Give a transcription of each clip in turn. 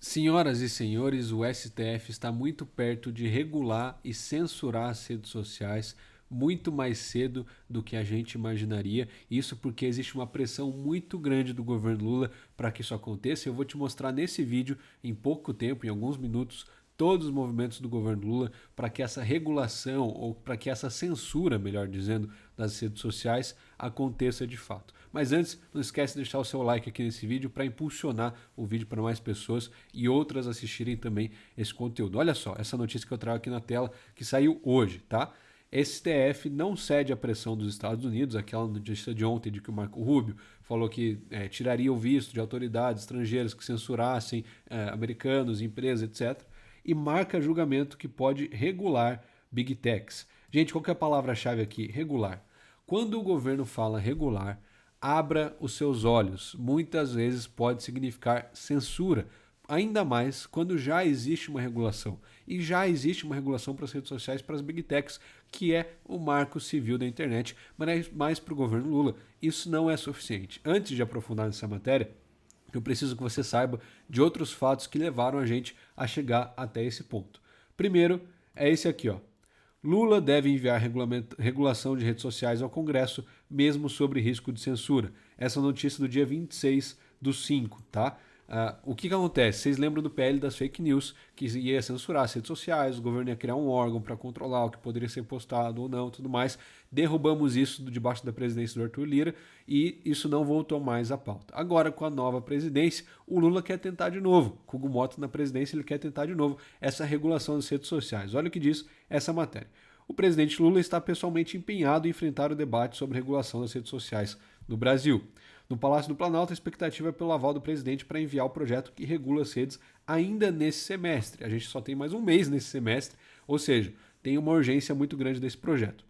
Senhoras e senhores, o STF está muito perto de regular e censurar as redes sociais muito mais cedo do que a gente imaginaria. Isso porque existe uma pressão muito grande do governo Lula para que isso aconteça. Eu vou te mostrar nesse vídeo, em pouco tempo, em alguns minutos, todos os movimentos do governo Lula para que essa regulação, ou para que essa censura, melhor dizendo, das redes sociais aconteça de fato. Mas antes, não esquece de deixar o seu like aqui nesse vídeo para impulsionar o vídeo para mais pessoas e outras assistirem também esse conteúdo. Olha só, essa notícia que eu trago aqui na tela, que saiu hoje, tá? STF não cede à pressão dos Estados Unidos, aquela notícia de ontem de que o Marco Rubio falou que tiraria o visto de autoridades estrangeiras que censurassem americanos, empresas, etc., e marca julgamento que pode regular Big Techs. Gente, qual que é a palavra-chave aqui? Regular. Quando o governo fala regular, abra os seus olhos. Muitas vezes pode significar censura, ainda mais quando já existe uma regulação. E já existe uma regulação para as redes sociais, para as Big Techs, que é o marco civil da internet, mas para o governo Lula isso não é suficiente. Antes de aprofundar nessa matéria, eu preciso que você saiba de outros fatos que levaram a gente a chegar até esse ponto. Primeiro é esse aqui, ó. Lula deve enviar regulação de redes sociais ao Congresso, mesmo sobre risco de censura. Essa notícia do dia 26/5, tá? O que acontece? Vocês lembram do PL das fake news, que ia censurar as redes sociais, o governo ia criar um órgão para controlar o que poderia ser postado ou não, tudo mais. Derrubamos isso debaixo da presidência do Arthur Lira e isso não voltou mais à pauta. Agora, com a nova presidência, o Lula quer tentar de novo. Com o Gumota na presidência, ele quer tentar de novo essa regulação das redes sociais. Olha o que diz essa matéria. O presidente Lula está pessoalmente empenhado em enfrentar o debate sobre regulação das redes sociais no Brasil. No Palácio do Planalto, a expectativa é pelo aval do presidente para enviar o projeto que regula as redes ainda nesse semestre. A gente só tem mais um mês nesse semestre, ou seja, tem uma urgência muito grande desse projeto.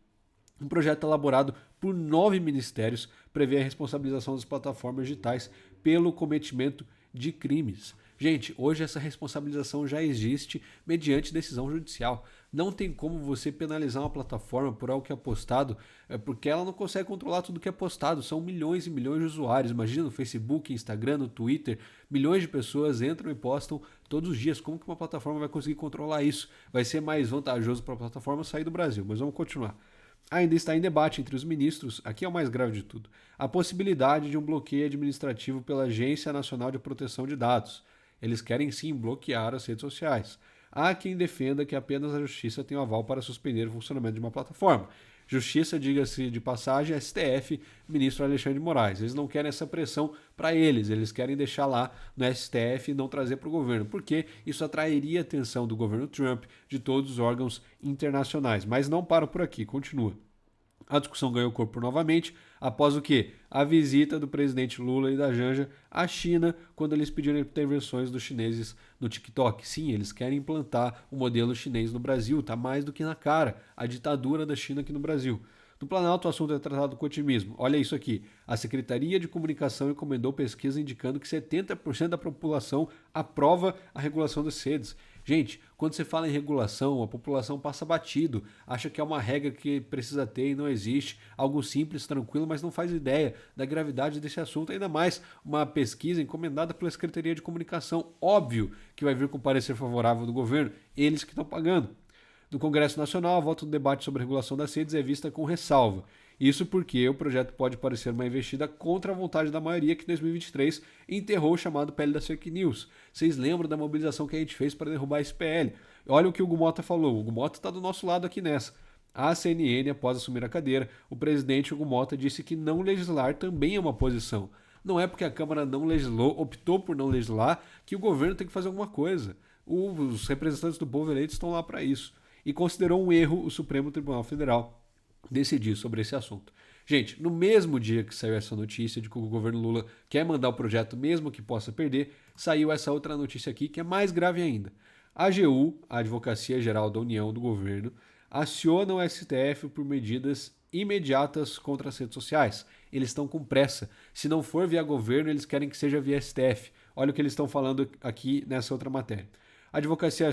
Um projeto elaborado por 9 ministérios prevê a responsabilização das plataformas digitais pelo cometimento de crimes. Gente, hoje essa responsabilização já existe mediante decisão judicial. Não tem como você penalizar uma plataforma por algo que é postado, porque ela não consegue controlar tudo que é postado. São milhões e milhões de usuários. Imagina no Facebook, Instagram, no Twitter, milhões de pessoas entram e postam todos os dias. Como que uma plataforma vai conseguir controlar isso? Vai ser mais vantajoso para a plataforma sair do Brasil, mas vamos continuar. Ainda está em debate entre os ministros, aqui é o mais grave de tudo, a possibilidade de um bloqueio administrativo pela Agência Nacional de Proteção de Dados. Eles querem sim bloquear as redes sociais. Há quem defenda que apenas a justiça tem o aval para suspender o funcionamento de uma plataforma. Justiça, diga-se de passagem, STF, ministro Alexandre de Moraes. Eles não querem essa pressão para eles querem deixar lá no STF e não trazer para o governo, porque isso atrairia a atenção do governo Trump, de todos os órgãos internacionais. Mas não para por aqui, continua. A discussão ganhou corpo novamente após o quê? A visita do presidente Lula e da Janja à China, quando eles pediram intervenções dos chineses no TikTok. Sim, eles querem implantar o modelo chinês no Brasil, tá mais do que na cara, a ditadura da China aqui no Brasil. No Planalto, o assunto é tratado com otimismo. Olha isso aqui. A Secretaria de Comunicação encomendou pesquisa indicando que 70% da população aprova a regulação das redes. Gente, quando você fala em regulação, a população passa batido, acha que é uma regra que precisa ter e não existe, algo simples, tranquilo, mas não faz ideia da gravidade desse assunto, ainda mais uma pesquisa encomendada pela Secretaria de Comunicação. Óbvio que vai vir com parecer favorável do governo, eles que estão pagando. No Congresso Nacional, a volta do debate sobre a regulação das redes é vista com ressalva. Isso porque o projeto pode parecer uma investida contra a vontade da maioria que em 2023 enterrou o chamado PL das fake news. Vocês lembram da mobilização que a gente fez para derrubar esse PL? Olha o que o Gumota falou. O Gumota está do nosso lado aqui nessa. A CNN, após assumir a cadeira, o presidente Hugo Mota disse que não legislar também é uma posição. Não é porque a Câmara não legislou, optou por não legislar, que o governo tem que fazer alguma coisa. Os representantes do povo eleitos estão lá para isso. E considerou um erro o Supremo Tribunal Federal decidir sobre esse assunto. Gente, no mesmo dia que saiu essa notícia de que o governo Lula quer mandar o projeto mesmo que possa perder, saiu essa outra notícia aqui que é mais grave ainda. A AGU, a Advocacia Geral da União do Governo, aciona o STF por medidas imediatas contra as redes sociais. Eles estão com pressa. Se não for via governo, eles querem que seja via STF. Olha o que eles estão falando aqui nessa outra matéria. A Advocacia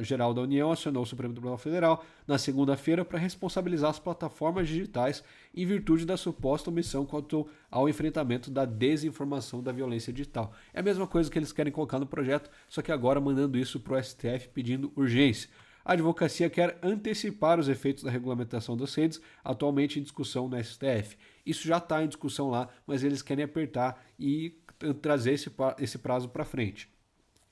Geral da União acionou o Supremo Tribunal Federal na segunda-feira para responsabilizar as plataformas digitais em virtude da suposta omissão quanto ao enfrentamento da desinformação da violência digital. É a mesma coisa que eles querem colocar no projeto, só que agora mandando isso para o STF pedindo urgência. A advocacia quer antecipar os efeitos da regulamentação das redes, atualmente em discussão no STF. Isso já está em discussão lá, mas eles querem apertar e trazer esse prazo para frente.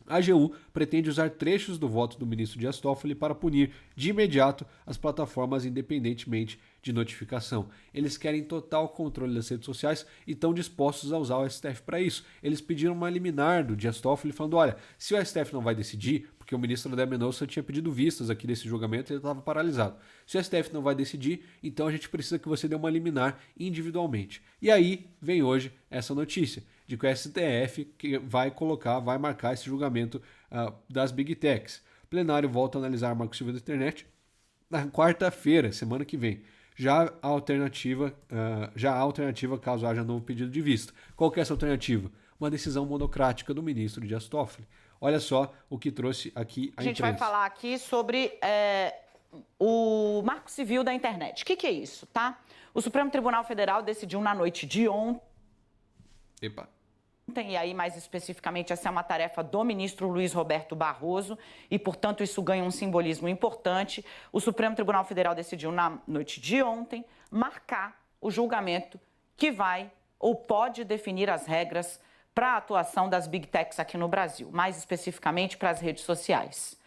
A AGU pretende usar trechos do voto do ministro Dias Toffoli para punir de imediato as plataformas independentemente de notificação. Eles querem total controle das redes sociais e estão dispostos a usar o STF para isso. Eles pediram uma liminar do Dias Toffoli falando, olha, se o STF não vai decidir, porque o ministro André Mendonça tinha pedido vistas aqui desse julgamento e ele estava paralisado. Se o STF não vai decidir, então a gente precisa que você dê uma liminar individualmente. E aí vem hoje essa notícia de que o STF vai marcar esse julgamento das Big Techs. O plenário volta a analisar Marco Civil da Internet na quarta-feira, semana que vem. Já há alternativa caso haja novo pedido de vista. Qual que é essa alternativa? Uma decisão monocrática do ministro Dias Toffoli. Olha só o que trouxe aqui a imprensa. A gente vai falar aqui sobre o Marco Civil da Internet. O que é isso, tá? O Supremo Tribunal Federal decidiu na noite de ontem, e aí mais especificamente essa é uma tarefa do ministro Luiz Roberto Barroso e, portanto, isso ganha um simbolismo importante. O Supremo Tribunal Federal decidiu na noite de ontem marcar o julgamento que vai ou pode definir as regras para a atuação das Big Techs aqui no Brasil, mais especificamente para as redes sociais.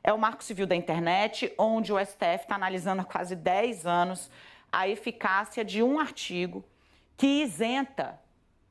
É o Marco Civil da Internet, onde o STF está analisando há quase 10 anos a eficácia de um artigo que isenta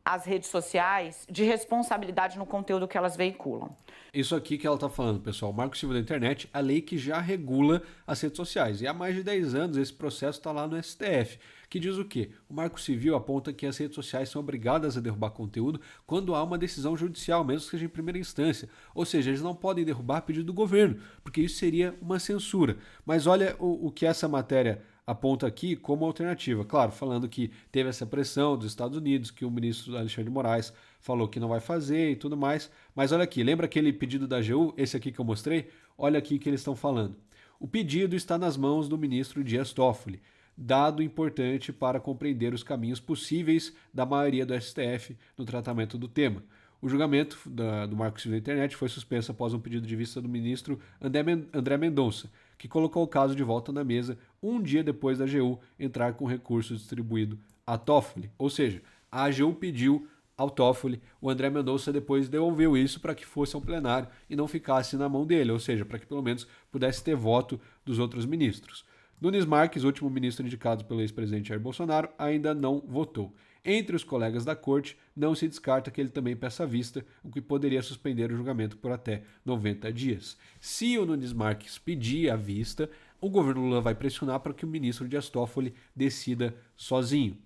as redes sociais de responsabilidade no conteúdo que elas veiculam. Isso aqui que ela está falando, pessoal, o Marco Civil da Internet, a lei que já regula as redes sociais. E há mais de 10 anos esse processo está lá no STF, que diz o quê? O Marco Civil aponta que as redes sociais são obrigadas a derrubar conteúdo quando há uma decisão judicial, mesmo que seja em primeira instância. Ou seja, eles não podem derrubar a pedido do governo, porque isso seria uma censura. Mas olha o que essa matéria aponta aqui como alternativa. Claro, falando que teve essa pressão dos Estados Unidos, que o ministro Alexandre de Moraes falou que não vai fazer e tudo mais. Mas olha aqui, lembra aquele pedido da AGU, esse aqui que eu mostrei? Olha aqui o que eles estão falando. O pedido está nas mãos do ministro Dias Toffoli, dado importante para compreender os caminhos possíveis da maioria do STF no tratamento do tema. O julgamento do Marco Civil da Internet foi suspenso após um pedido de vista do ministro André Mendonça, que colocou o caso de volta na mesa um dia depois da AGU entrar com recurso distribuído a Toffoli. Ou seja, a AGU pediu ao Toffoli, o André Mendonça depois devolveu isso para que fosse ao plenário e não ficasse na mão dele, ou seja, para que pelo menos pudesse ter voto dos outros ministros. Nunes Marques, último ministro indicado pelo ex-presidente Jair Bolsonaro, ainda não votou. Entre os colegas da corte, não se descarta que ele também peça vista, o que poderia suspender o julgamento por até 90 dias. Se o Nunes Marques pedir a vista, o governo Lula vai pressionar para que o ministro Dias Toffoli decida sozinho.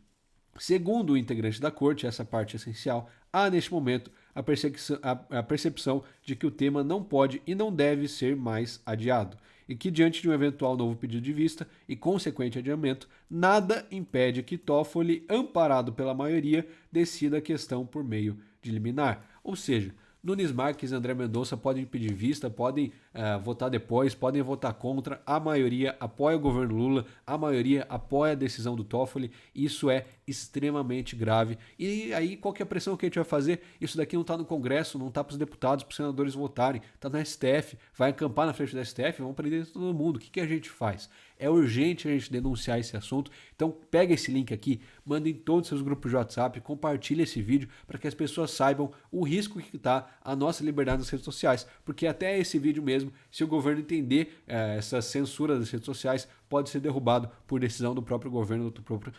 Segundo o integrante da corte, essa parte é essencial, há neste momento a percepção de que o tema não pode e não deve ser mais adiado, e que diante de um eventual novo pedido de vista e consequente adiamento, nada impede que Toffoli, amparado pela maioria, decida a questão por meio de liminar. Ou seja, Nunes Marques e André Mendonça podem pedir vista, podem votar depois, podem votar contra, a maioria apoia o governo Lula, a maioria apoia a decisão do Toffoli, isso é extremamente grave. E aí qual que é a pressão que a gente vai fazer? Isso daqui não está no Congresso, não está para os deputados, para os senadores votarem, está no STF, vai acampar na frente do STF, vão prender todo mundo. O que a gente faz? É urgente a gente denunciar esse assunto, então pega esse link aqui, manda em todos os seus grupos de WhatsApp, compartilha esse vídeo para que as pessoas saibam o risco que está a nossa liberdade nas redes sociais, porque até esse vídeo mesmo, se o governo entender essa censura das redes sociais, pode ser derrubado por decisão do próprio governo,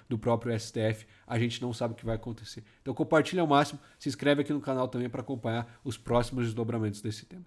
do próprio STF, a gente não sabe o que vai acontecer. Então compartilha ao máximo, se inscreve aqui no canal também para acompanhar os próximos desdobramentos desse tema.